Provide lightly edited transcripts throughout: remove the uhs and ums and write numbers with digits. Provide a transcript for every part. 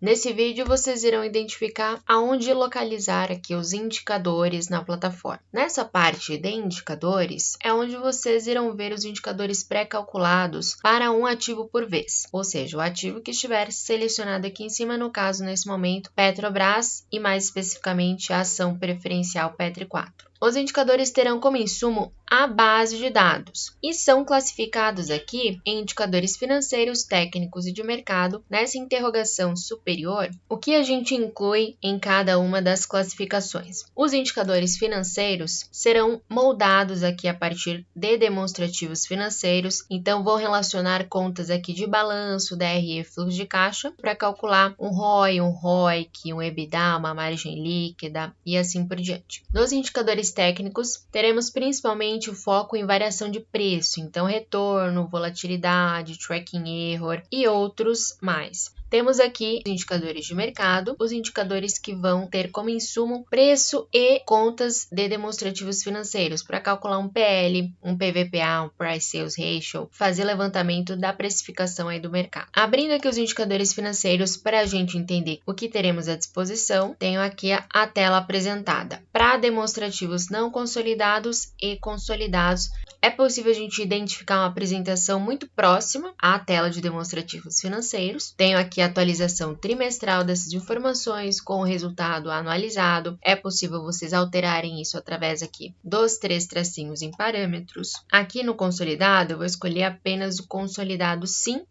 Nesse vídeo, vocês irão identificar aonde localizar aqui os indicadores na plataforma. Nessa parte de indicadores, é onde vocês irão ver os indicadores pré-calculados para um ativo por vez, ou seja, o ativo que estiver selecionado aqui em cima, no caso, nesse momento, Petrobras e mais especificamente a ação preferencial Petri 4. Os indicadores terão como insumo a base de dados e são classificados aqui em indicadores financeiros, técnicos e de mercado. Nessa interrogação superior, o que a gente inclui em cada uma das classificações? Os indicadores financeiros serão moldados aqui a partir de demonstrativos financeiros, então vou relacionar contas aqui de balanço, DRE, fluxo de caixa, para calcular um ROI, um ROIC, um EBITDA, uma margem líquida e assim por diante. Nos indicadores técnicos, teremos principalmente o foco em variação de preço, então retorno, volatilidade, tracking error e outros mais. Temos aqui os indicadores de mercado, os indicadores que vão ter como insumo preço e contas de demonstrativos financeiros para calcular um PL, um PVPA, um Price Sales Ratio, fazer levantamento da precificação aí do mercado. Abrindo aqui os indicadores financeiros para a gente entender o que teremos à disposição, tenho aqui a tela apresentada. Para demonstrativos não consolidados e consolidados, é possível a gente identificar uma apresentação muito próxima à tela de demonstrativos financeiros. Tenho aqui a atualização trimestral dessas informações com o resultado anualizado. É possível vocês alterarem isso através aqui dos 3 tracinhos em parâmetros. Aqui no consolidado, eu vou escolher apenas o consolidado sim,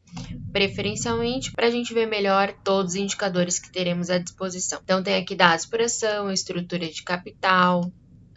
preferencialmente, para a gente ver melhor todos os indicadores que teremos à disposição. Então, tem aqui dados por ação, estrutura de capital,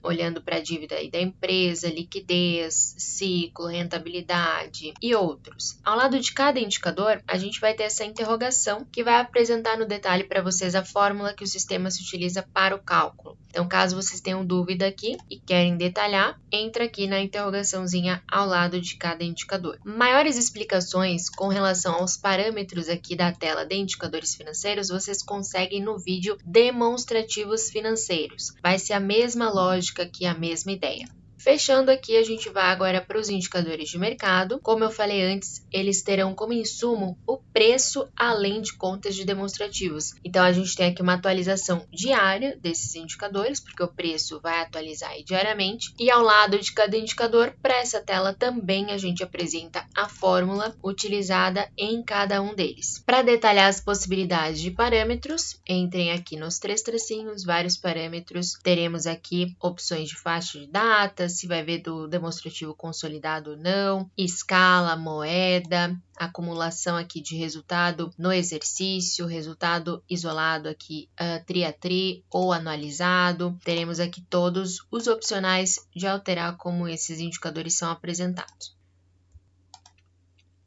olhando para a dívida da empresa, liquidez, ciclo, rentabilidade e outros. Ao lado de cada indicador, a gente vai ter essa interrogação que vai apresentar no detalhe para vocês a fórmula que o sistema se utiliza para o cálculo. Então, caso vocês tenham dúvida aqui e querem detalhar, entra aqui na interrogaçãozinha ao lado de cada indicador. Maiores explicações com relação aos parâmetros aqui da tela de indicadores financeiros, vocês conseguem no vídeo demonstrativos financeiros. Vai ser a mesma lógica aqui, a mesma ideia. Fechando aqui, a gente vai agora para os indicadores de mercado. Como eu falei antes, eles terão como insumo o preço além de contas de demonstrativos. Então, a gente tem aqui uma atualização diária desses indicadores, porque o preço vai atualizar aí diariamente. E ao lado de cada indicador, para essa tela também a gente apresenta a fórmula utilizada em cada um deles. Para detalhar as possibilidades de parâmetros, entrem aqui nos 3 tracinhos, vários parâmetros. Teremos aqui opções de faixa de datas, se vai ver do demonstrativo consolidado ou não, escala, moeda, acumulação aqui de resultado no exercício, resultado isolado aqui tri a tri ou anualizado. Teremos aqui todos os opcionais de alterar como esses indicadores são apresentados.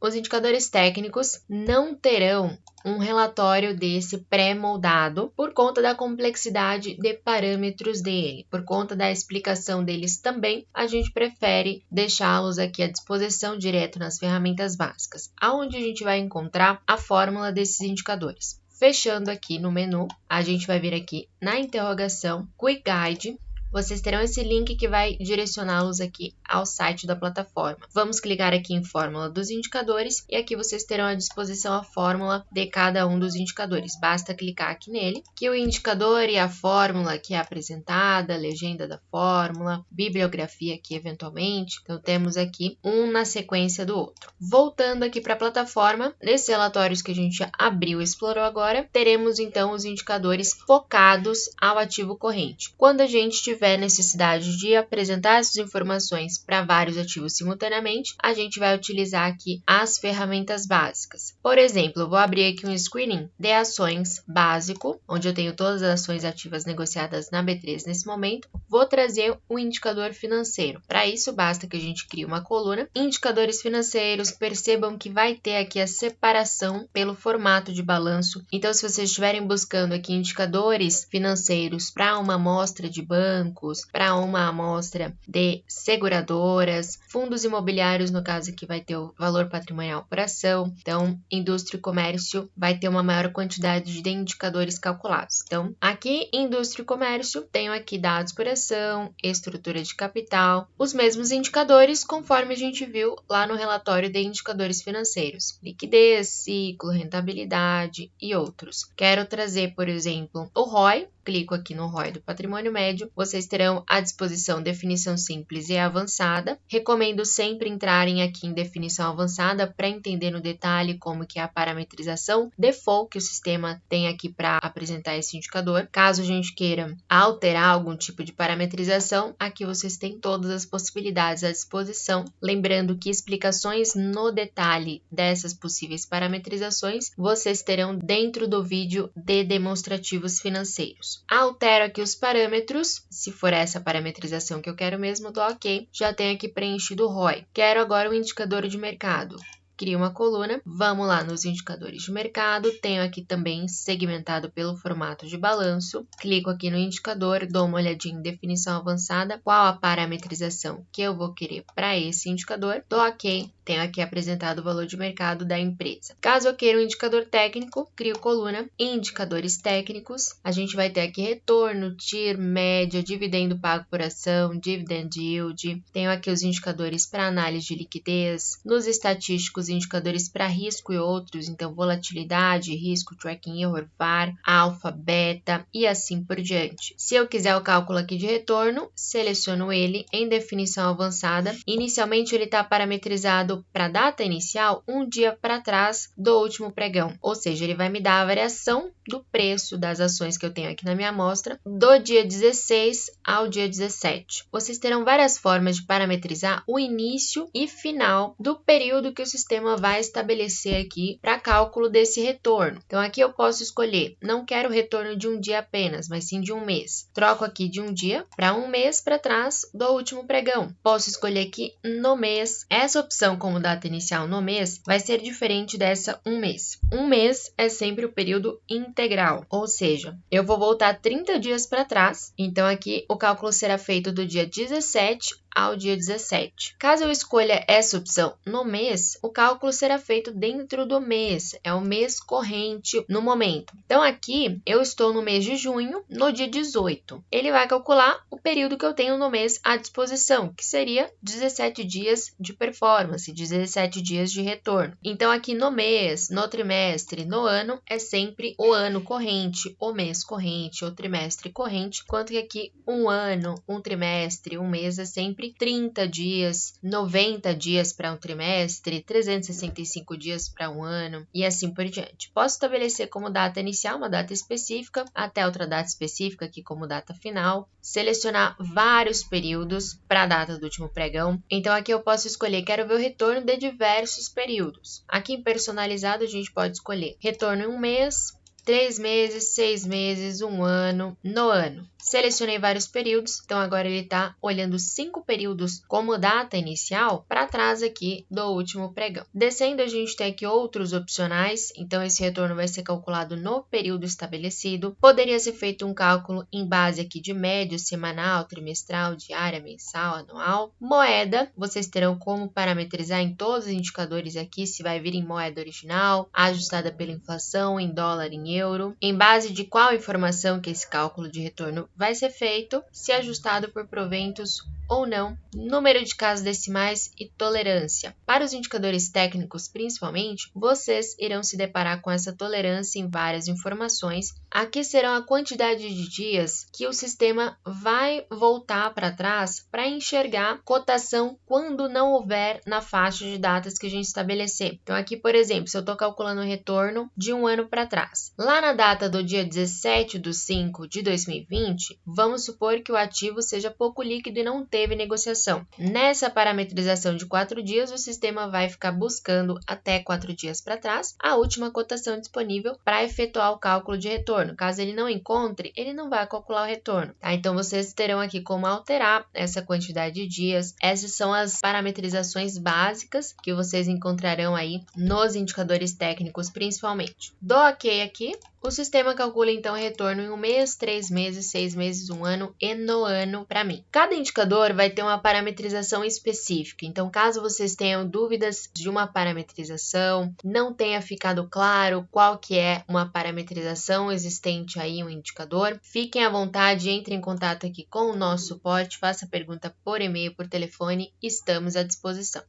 Os indicadores técnicos não terão um relatório desse pré-moldado por conta da complexidade de parâmetros dele. Por conta da explicação deles também, a gente prefere deixá-los aqui à disposição direto nas ferramentas básicas, onde a gente vai encontrar a fórmula desses indicadores. Fechando aqui no menu, a gente vai vir aqui na interrogação Quick Guide. Vocês terão esse link que vai direcioná-los aqui ao site da plataforma. Vamos clicar aqui em fórmula dos indicadores e aqui vocês terão à disposição a fórmula de cada um dos indicadores. Basta clicar aqui nele, que o indicador e a fórmula que é apresentada, legenda da fórmula, bibliografia aqui eventualmente. Então temos aqui um na sequência do outro. Voltando aqui para a plataforma, nesses relatórios que a gente abriu e explorou agora, teremos então os indicadores focados ao ativo corrente. Quando a gente tiver necessidade de apresentar essas informações para vários ativos simultaneamente, a gente vai utilizar aqui as ferramentas básicas. Por exemplo, eu vou abrir aqui um screening de ações básico, onde eu tenho todas as ações ativas negociadas na B3 nesse momento. Vou trazer o indicador financeiro. Para isso, basta que a gente crie uma coluna. Indicadores financeiros, percebam que vai ter aqui a separação pelo formato de balanço. Então, se vocês estiverem buscando aqui indicadores financeiros para uma amostra de banco, bancos, para uma amostra de seguradoras, fundos imobiliários, no caso aqui vai ter o valor patrimonial por ação. Então, indústria e comércio vai ter uma maior quantidade de indicadores calculados. Então, aqui, indústria e comércio, tenho aqui dados por ação, estrutura de capital, os mesmos indicadores conforme a gente viu lá no relatório de indicadores financeiros, liquidez, ciclo, rentabilidade e outros. Quero trazer, por exemplo, o ROI. Clico aqui no ROI do patrimônio médio, vocês terão à disposição definição simples e avançada. Recomendo sempre entrarem aqui em definição avançada para entender no detalhe como que é a parametrização default que o sistema tem aqui para apresentar esse indicador. Caso a gente queira alterar algum tipo de parametrização, aqui vocês têm todas as possibilidades à disposição. Lembrando que explicações no detalhe dessas possíveis parametrizações vocês terão dentro do vídeo de demonstrativos financeiros. Altero aqui os parâmetros, se for essa parametrização que eu quero mesmo, dou OK. Já tenho aqui preenchido o ROI. Quero agora o indicador de mercado. Crio uma coluna, vamos lá nos indicadores de mercado, tenho aqui também segmentado pelo formato de balanço, clico aqui no indicador, dou uma olhadinha em definição avançada, qual a parametrização que eu vou querer para esse indicador, dou OK, tenho aqui apresentado o valor de mercado da empresa. Caso eu queira um indicador técnico, crio coluna, indicadores técnicos, a gente vai ter aqui retorno, TIR, média, dividendo pago por ação, dividend yield, tenho aqui os indicadores para análise de liquidez, nos estatísticos indicadores para risco e outros, então volatilidade, risco, tracking error, VAR, alfa, beta e assim por diante. Se eu quiser o cálculo aqui de retorno, seleciono ele em definição avançada. Inicialmente ele está parametrizado para a data inicial um dia para trás do último pregão, ou seja, ele vai me dar a variação do preço das ações que eu tenho aqui na minha amostra do dia 16 ao dia 17. Vocês terão várias formas de parametrizar o início e final do período que o sistema vai estabelecer aqui para cálculo desse retorno. Então aqui eu posso escolher, não quero retorno de um dia apenas, mas sim de um mês. Troco aqui de um dia para um mês para trás do último pregão. Posso escolher aqui no mês. Essa opção como data inicial no mês vai ser diferente dessa um mês. Um mês é sempre o período integral, ou seja, eu vou voltar 30 dias para trás. Então aqui o cálculo será feito do dia 17 ao dia 17. Caso eu escolha essa opção no mês, o cálculo será feito dentro do mês, é o mês corrente no momento. Então aqui eu estou no mês de junho, no dia 18. Ele vai calcular o período que eu tenho no mês à disposição, que seria 17 dias de performance, 17 dias de retorno. Então aqui no mês, no trimestre, no ano, é sempre o ano corrente, o mês corrente, o trimestre corrente, enquanto que aqui um ano, um trimestre, um mês é sempre 30 dias, 90 dias para um trimestre, 365 dias para um ano e assim por diante. Posso estabelecer como data inicial uma data específica, até outra data específica aqui como data final, selecionar vários períodos para a data do último pregão. Então aqui eu posso escolher, quero ver o retorno de diversos períodos. Aqui em personalizado a gente pode escolher retorno em um mês, 3 meses, 6 meses, um ano, no ano. Selecionei vários períodos, então agora ele está olhando 5 períodos como data inicial para trás aqui do último pregão. Descendo, a gente tem aqui outros opcionais, então esse retorno vai ser calculado no período estabelecido. Poderia ser feito um cálculo em base aqui de média, semanal, trimestral, diária, mensal, anual. Moeda, vocês terão como parametrizar em todos os indicadores aqui se vai vir em moeda original, ajustada pela inflação, em dólar, em euro. Em base de qual informação que esse cálculo de retorno vai ser feito, se ajustado por proventos ou não, número de casos decimais e tolerância. Para os indicadores técnicos, principalmente, vocês irão se deparar com essa tolerância em várias informações. Aqui serão a quantidade de dias que o sistema vai voltar para trás para enxergar cotação quando não houver na faixa de datas que a gente estabelecer. Então aqui, por exemplo, se eu estou calculando o retorno de um ano para trás, lá na data do dia 17/5/2020, vamos supor que o ativo seja pouco líquido e não teve negociação. Nessa parametrização de 4 dias, o sistema vai ficar buscando até 4 dias para trás a última cotação disponível para efetuar o cálculo de retorno. Caso ele não encontre, ele não vai calcular o retorno. Tá? Então, vocês terão aqui como alterar essa quantidade de dias. Essas são as parametrizações básicas que vocês encontrarão aí nos indicadores técnicos, principalmente. Dou OK aqui. O sistema calcula então o retorno em 1 mês, 3 meses, 6 meses, 1 ano e no ano para mim. Cada indicador vai ter uma parametrização específica, então caso vocês tenham dúvidas de uma parametrização, não tenha ficado claro qual que é uma parametrização existente aí, um indicador, fiquem à vontade, entrem em contato aqui com o nosso suporte, faça pergunta por e-mail, por telefone, estamos à disposição.